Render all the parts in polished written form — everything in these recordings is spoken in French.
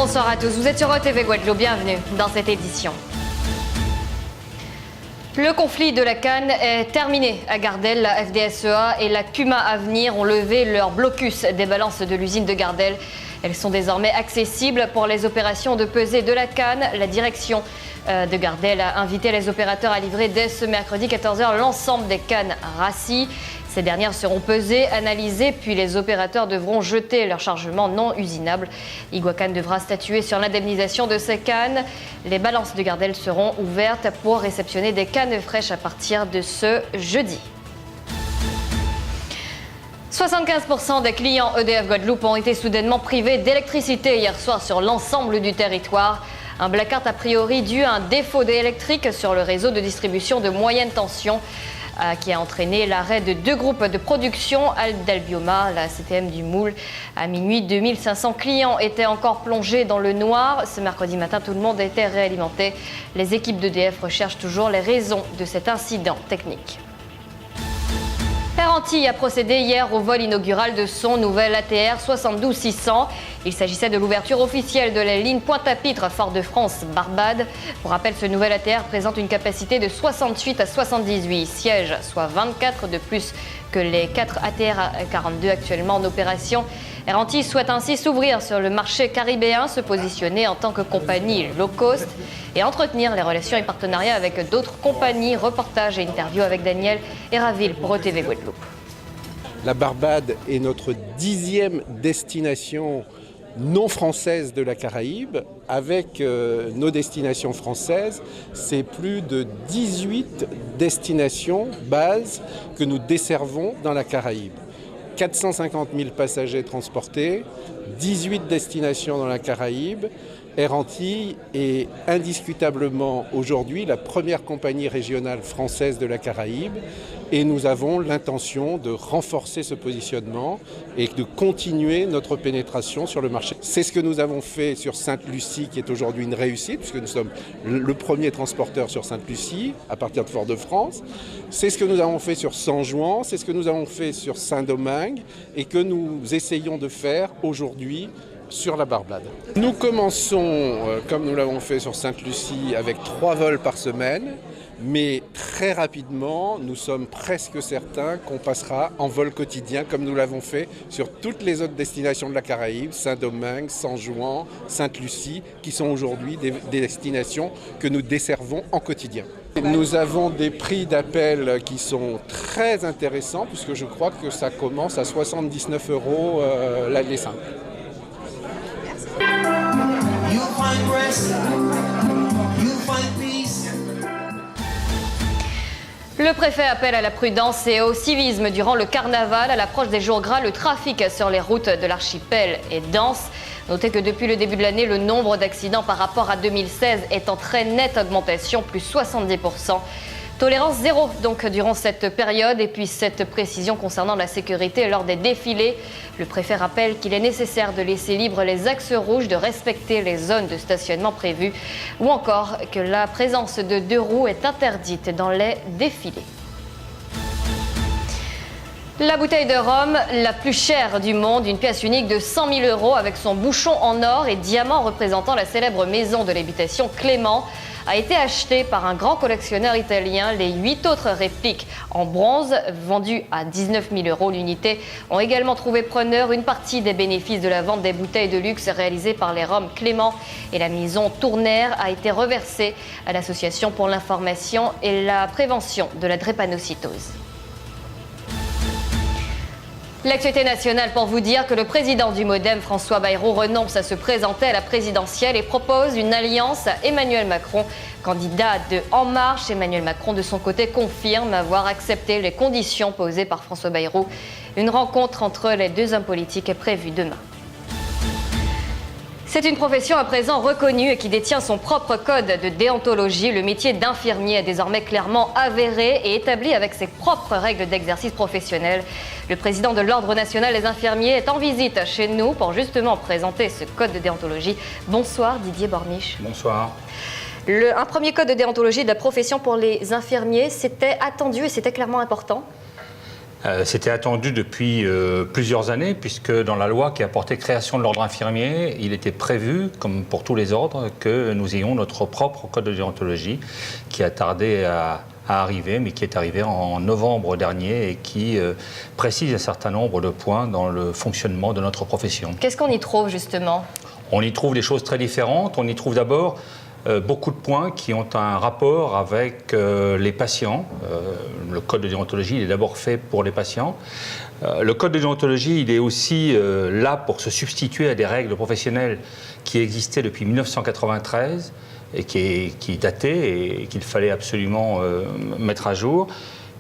Bonsoir à tous, vous êtes sur OTV Guadeloupe, bienvenue dans cette édition. Le conflit de la canne est terminé à Gardel. La FDSEA et la CUMA Avenir ont levé leur blocus des balances de l'usine de Gardel. Elles sont désormais accessibles pour les opérations de pesée de la canne. La direction de Gardel a invité les opérateurs à livrer dès ce mercredi 14h l'ensemble des cannes rassis. Ces dernières seront pesées, analysées, puis les opérateurs devront jeter leur chargement non usinable. Iguacan devra statuer sur l'indemnisation de ces cannes. Les balances de Gardel seront ouvertes pour réceptionner des cannes fraîches à partir de ce jeudi. 75% des clients EDF Guadeloupe ont été soudainement privés d'électricité hier soir sur l'ensemble du territoire. Un blackout a priori dû à un défaut électrique sur le réseau de distribution de moyenne tension qui a entraîné l'arrêt de 2 groupes de production, d'Albioma, la CTM du Moule. À minuit, 2500 clients étaient encore plongés dans le noir. Ce mercredi matin, tout le monde était réalimenté. Les équipes d'EDF recherchent toujours les raisons de cet incident technique. Air Antilles a procédé hier au vol inaugural de son nouvel ATR 72-600. Il s'agissait de l'ouverture officielle de la ligne Pointe-à-Pitre Fort-de-France-Barbade. Pour rappel, ce nouvel ATR présente une capacité de 68 à 78 sièges, soit 24 de plus que les 4 ATR 42 actuellement en opération. Air Antilles souhaite ainsi s'ouvrir sur le marché caribéen, se positionner en tant que compagnie low cost et entretenir les relations et partenariats avec d'autres compagnies. Reportage et interview avec Daniel Héraville pour OTV Guadeloupe. La Barbade est notre 10e destination non française de la Caraïbe. Avec nos destinations françaises, c'est plus de 18 destinations bases que nous desservons dans la Caraïbe. 450 000 passagers transportés, 18 destinations dans la Caraïbe. Air Antilles est indiscutablement aujourd'hui la première compagnie régionale française de la Caraïbe et nous avons l'intention de renforcer ce positionnement et de continuer notre pénétration sur le marché. C'est ce que nous avons fait sur Sainte-Lucie qui est aujourd'hui une réussite puisque nous sommes le premier transporteur sur Sainte-Lucie à partir de Fort-de-France. C'est ce que nous avons fait sur San-Juan, c'est ce que nous avons fait sur Saint-Domingue et que nous essayons de faire aujourd'hui sur la Barbade. Nous commençons, comme nous l'avons fait sur Sainte-Lucie, avec 3 vols par semaine, mais très rapidement, nous sommes presque certains qu'on passera en vol quotidien, comme nous l'avons fait sur toutes les autres destinations de la Caraïbe, Saint-Domingue, San-Juan, Sainte-Lucie, qui sont aujourd'hui des destinations que nous desservons en quotidien. Nous avons des prix d'appel qui sont très intéressants, puisque je crois que ça commence à 79 € l'année simple. Le préfet appelle à la prudence et au civisme durant le carnaval. À l'approche des jours gras, le trafic sur les routes de l'archipel est dense. Notez que depuis le début de l'année, le nombre d'accidents par rapport à 2016 est en très nette augmentation, plus 70%. Tolérance zéro donc durant cette période et puis cette précision concernant la sécurité lors des défilés. Le préfet rappelle qu'il est nécessaire de laisser libres les axes rouges, de respecter les zones de stationnement prévues ou encore que la présence de 2 roues est interdite dans les défilés. La bouteille de rhum la plus chère du monde, une pièce unique de 100 000 € avec son bouchon en or et diamant représentant la célèbre maison de l'habitation Clément, a été achetée par un grand collectionneur italien. Les 8 autres répliques en bronze, vendues à 19 000 € l'unité, ont également trouvé preneur. Une partie des bénéfices de la vente des bouteilles de luxe réalisées par les rhums Clément et la maison Tournaire a été reversée à l'Association pour l'information et la prévention de la drépanocytose. L'actualité nationale pour vous dire que le président du Modem, François Bayrou, renonce à se présenter à la présidentielle et propose une alliance à Emmanuel Macron, candidat de En Marche. Emmanuel Macron, de son côté, confirme avoir accepté les conditions posées par François Bayrou. Une rencontre entre les 2 hommes politiques est prévue demain. C'est une profession à présent reconnue et qui détient son propre code de déontologie. Le métier d'infirmier est désormais clairement avéré et établi avec ses propres règles d'exercice professionnel. Le président de l'Ordre national des infirmiers est en visite chez nous pour justement présenter ce code de déontologie. Bonsoir Didier Borniche. Bonsoir. Un premier code de déontologie de la profession pour les infirmiers, c'était attendu et c'était clairement important. C'était attendu depuis plusieurs années, puisque dans la loi qui a porté création de l'ordre infirmier, il était prévu, comme pour tous les ordres, que nous ayons notre propre code de déontologie, qui a tardé à arriver, mais qui est arrivé en novembre dernier et qui précise un certain nombre de points dans le fonctionnement de notre profession. Qu'est-ce qu'on y trouve justement ? On y trouve des choses très différentes. On y trouve d'abord beaucoup de points qui ont un rapport avec les patients. Le code de déontologie, il est d'abord fait pour les patients. Le code de déontologie, il est aussi là pour se substituer à des règles professionnelles qui existaient depuis 1993 et qui dataient et qu'il fallait absolument mettre à jour,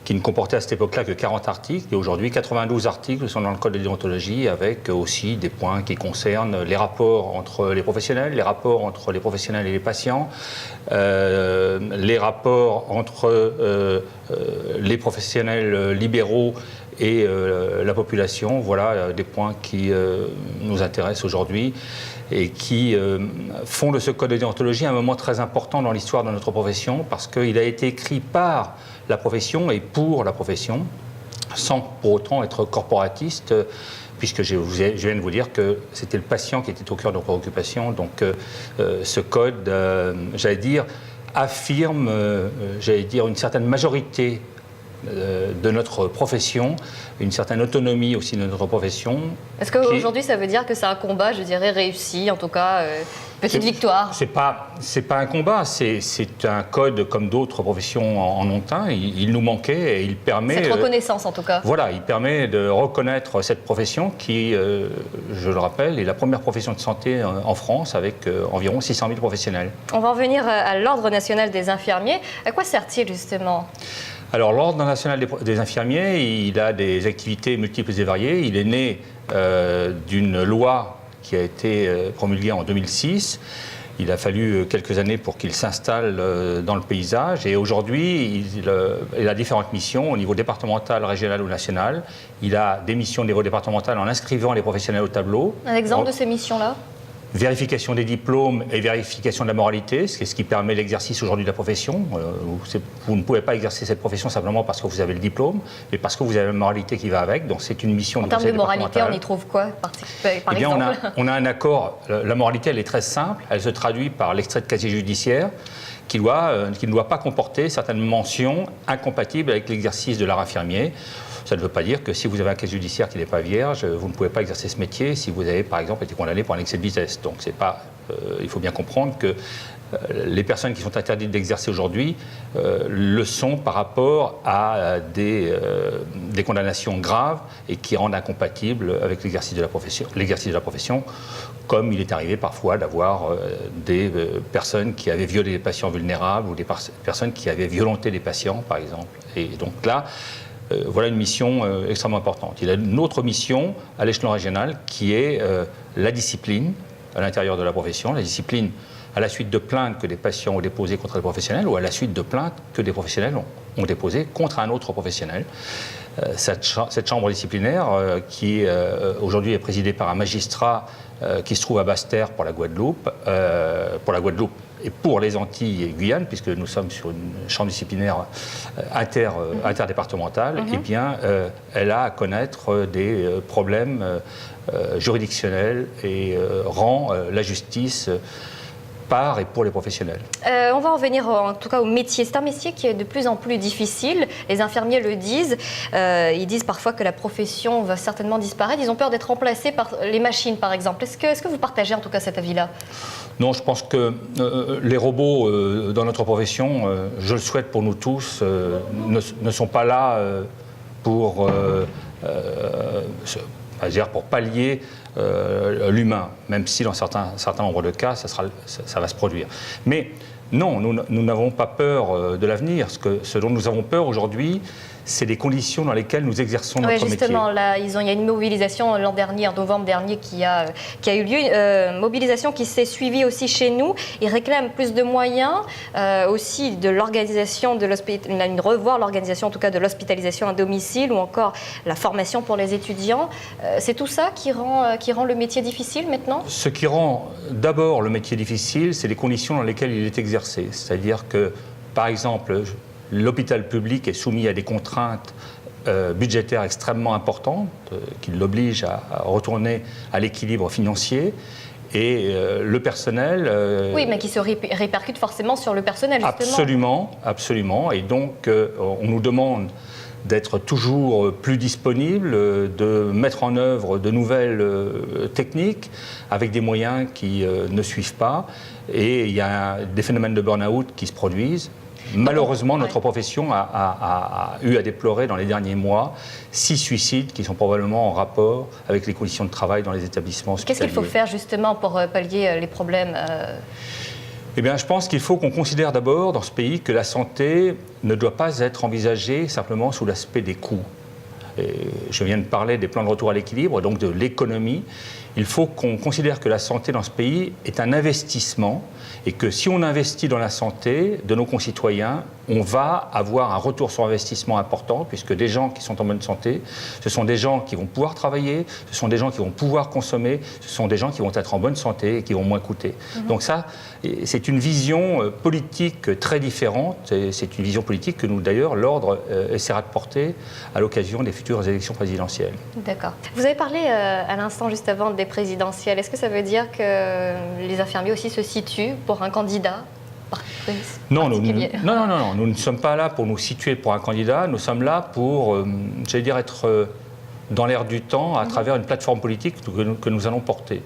qui ne comportait à cette époque-là que 40 articles. Et aujourd'hui, 92 articles sont dans le code de déontologie, avec aussi des points qui concernent les rapports entre les professionnels, les rapports entre les professionnels et les patients, les rapports entre les professionnels libéraux et la population. Voilà des points qui nous intéressent aujourd'hui et qui font de ce code de déontologie un moment très important dans l'histoire de notre profession, parce qu'il a été écrit par la profession et pour la profession, sans pour autant être corporatiste, puisque je viens de vous dire que c'était le patient qui était au cœur de nos préoccupations. Donc ce code, j'allais dire, affirme, une certaine majorité de notre profession, une certaine autonomie aussi de notre profession. Est-ce qu'aujourd'hui, ça veut dire que c'est un combat, je dirais, réussi, en tout cas, petite victoire? C'est pas un combat, c'est un code comme d'autres professions en ont un. Il nous manquait et il permet... Cette reconnaissance, en tout cas. Voilà, il permet de reconnaître cette profession qui, je le rappelle, est la première profession de santé en France, avec environ 600 000 professionnels. On va en venir à l'Ordre national des infirmiers. À quoi sert-il, justement ? Alors, l'Ordre national des infirmiers, il a des activités multiples et variées. Il est né d'une loi qui a été promulguée en 2006. Il a fallu quelques années pour qu'il s'installe dans le paysage. Et aujourd'hui, il a différentes missions au niveau départemental, régional ou national. Il a des missions au niveau départemental en inscrivant les professionnels au tableau. Un exemple de ces missions-là ? Vérification des diplômes et vérification de la moralité, c'est ce qui permet l'exercice aujourd'hui de la profession. Vous ne pouvez pas exercer cette profession simplement parce que vous avez le diplôme, mais parce que vous avez la moralité qui va avec. Donc c'est une mission. En termes de moralité, on y trouve quoi, par exemple ? On a un accord. La moralité, elle est très simple. Elle se traduit par l'extrait de casier judiciaire qui ne doit pas comporter certaines mentions incompatibles avec l'exercice de l'art infirmier. Ça ne veut pas dire que si vous avez un casier judiciaire qui n'est pas vierge, vous ne pouvez pas exercer ce métier si vous avez, par exemple, été condamné pour un excès de vitesse. Donc, il faut bien comprendre que les personnes qui sont interdites d'exercer aujourd'hui le sont par rapport à des condamnations graves et qui rendent incompatible avec l'exercice de la profession, comme il est arrivé parfois d'avoir des personnes qui avaient violé des patients vulnérables ou des personnes qui avaient violenté des patients, par exemple. Et donc là, voilà une mission extrêmement importante. Il y a une autre mission à l'échelon régional qui est la discipline à l'intérieur de la profession. La discipline à la suite de plaintes que des patients ont déposées contre les professionnels ou à la suite de plaintes que des professionnels ont déposées contre un autre professionnel. Cette chambre disciplinaire qui aujourd'hui est présidée par un magistrat qui se trouve à Basse-Terre pour la Guadeloupe et pour les Antilles et Guyane, puisque nous sommes sur une chambre disciplinaire interdépartementale, eh bien, elle a à connaître des problèmes juridictionnels et rend la justice par et pour les professionnels. On va en venir en tout cas au métier. C'est un métier qui est de plus en plus difficile. Les infirmiers le disent. Ils disent parfois que la profession va certainement disparaître. Ils ont peur d'être remplacés par les machines, par exemple. Est-ce que vous partagez en tout cas cet avis-là ? Non, je pense que les robots dans notre profession, je le souhaite pour nous tous, ne sont pas là pour pallier l'humain, même si dans certains nombres de cas, ça va se produire. Mais non, nous n'avons pas peur de l'avenir. Ce dont nous avons peur aujourd'hui, c'est les conditions dans lesquelles nous exerçons notre métier. Justement, là, il y a une mobilisation l'an dernier, en novembre dernier, qui a eu lieu. Mobilisation qui s'est suivie aussi chez nous. Ils réclament plus de moyens, aussi de l'organisation de revoir l'organisation en tout cas de l'hospitalisation à domicile ou encore la formation pour les étudiants. C'est tout ça qui rend le métier difficile maintenant ? Ce qui rend d'abord le métier difficile, c'est les conditions dans lesquelles il est exercé. C'est-à-dire que, par exemple, l'hôpital public est soumis à des contraintes budgétaire extrêmement importante qui l'oblige à retourner à l'équilibre financier. Et le personnel... oui, mais qui se répercute forcément sur le personnel, justement. Absolument, absolument. Et donc, on nous demande d'être toujours plus disponible, de mettre en œuvre de nouvelles techniques avec des moyens qui ne suivent pas. Et il y a des phénomènes de burn-out qui se produisent. Malheureusement, notre profession a eu à déplorer dans les derniers mois 6 suicides qui sont probablement en rapport avec les conditions de travail dans les établissements hospitaliers. Qu'est-ce qu'il faut faire justement pour pallier les problèmes Eh bien, je pense qu'il faut qu'on considère d'abord dans ce pays que la santé ne doit pas être envisagée simplement sous l'aspect des coûts. Et je viens de parler des plans de retour à l'équilibre, donc de l'économie. Il faut qu'on considère que la santé dans ce pays est un investissement et que si on investit dans la santé de nos concitoyens, on va avoir un retour sur investissement important puisque des gens qui sont en bonne santé, ce sont des gens qui vont pouvoir travailler, ce sont des gens qui vont pouvoir consommer, ce sont des gens qui vont être en bonne santé et qui vont moins coûter. Donc ça, c'est une vision politique très différente et c'est une vision politique que nous, d'ailleurs, l'Ordre essaiera de porter à l'occasion des futures élections présidentielles. D'accord. Vous avez parlé à l'instant, juste avant, des présidentielles. Est-ce que ça veut dire que les infirmiers aussi se situent pour un candidat non, nous ne sommes pas là pour nous situer pour un candidat, nous sommes là pour, j'allais dire, être dans l'air du temps à travers une plateforme politique que nous allons porter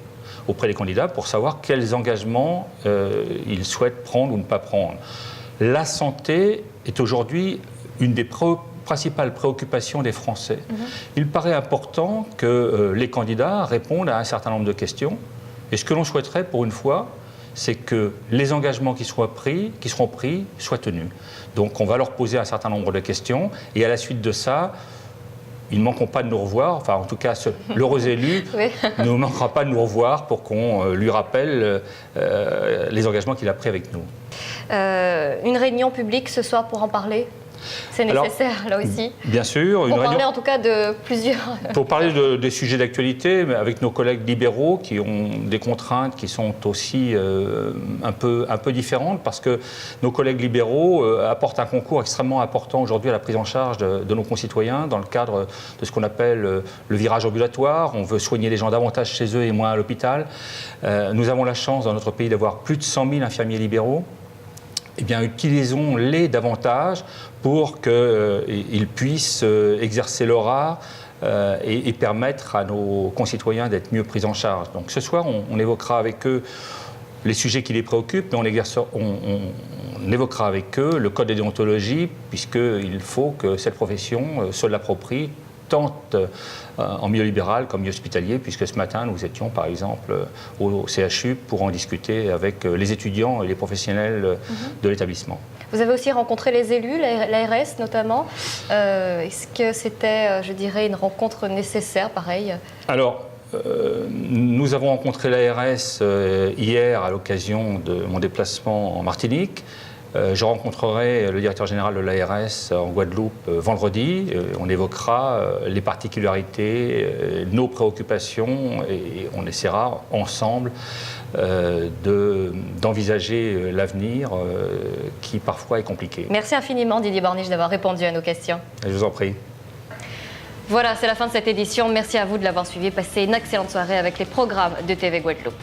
auprès des candidats pour savoir quels engagements ils souhaitent prendre ou ne pas prendre. La santé est aujourd'hui une des principales préoccupations des Français. Il paraît important que les candidats répondent à un certain nombre de questions et ce que l'on souhaiterait pour une fois, c'est que les engagements qui seront pris soient tenus. Donc on va leur poser un certain nombre de questions et à la suite de ça, ils ne manqueront pas de nous revoir, enfin en tout cas l'heureux élu ne manquera pas de nous revoir pour qu'on lui rappelle les engagements qu'il a pris avec nous. Une réunion publique ce soir pour en parler ? C'est nécessaire, là aussi. Bien sûr. Pour parler en tout cas de plusieurs... Pour parler des sujets d'actualité, avec nos collègues libéraux qui ont des contraintes qui sont aussi un peu différentes, parce que nos collègues libéraux apportent un concours extrêmement important aujourd'hui à la prise en charge de nos concitoyens dans le cadre de ce qu'on appelle le virage ambulatoire. On veut soigner les gens davantage chez eux et moins à l'hôpital. Nous avons la chance dans notre pays d'avoir plus de 100 000 infirmiers libéraux. Eh bien, utilisons-les davantage pour qu'ils puissent exercer leur art et permettre à nos concitoyens d'être mieux pris en charge. Donc ce soir, on évoquera avec eux les sujets qui les préoccupent, mais on évoquera avec eux le code de déontologie, puisqu'il faut que cette profession se l'approprie, tant en milieu libéral qu'en milieu hospitalier, puisque ce matin, nous étions par exemple au CHU pour en discuter avec les étudiants et les professionnels de l'établissement. Vous avez aussi rencontré les élus, l'ARS notamment. Est-ce que c'était, je dirais, une rencontre nécessaire, pareil ? Alors, nous avons rencontré l'ARS hier à l'occasion de mon déplacement en Martinique. Je rencontrerai le directeur général de l'ARS en Guadeloupe vendredi. On évoquera les particularités, nos préoccupations et on essaiera ensemble d'envisager l'avenir qui parfois est compliqué. Merci infiniment Didier Borniche d'avoir répondu à nos questions. Je vous en prie. Voilà, c'est la fin de cette édition. Merci à vous de l'avoir suivi. Passez une excellente soirée avec les programmes de TV Guadeloupe.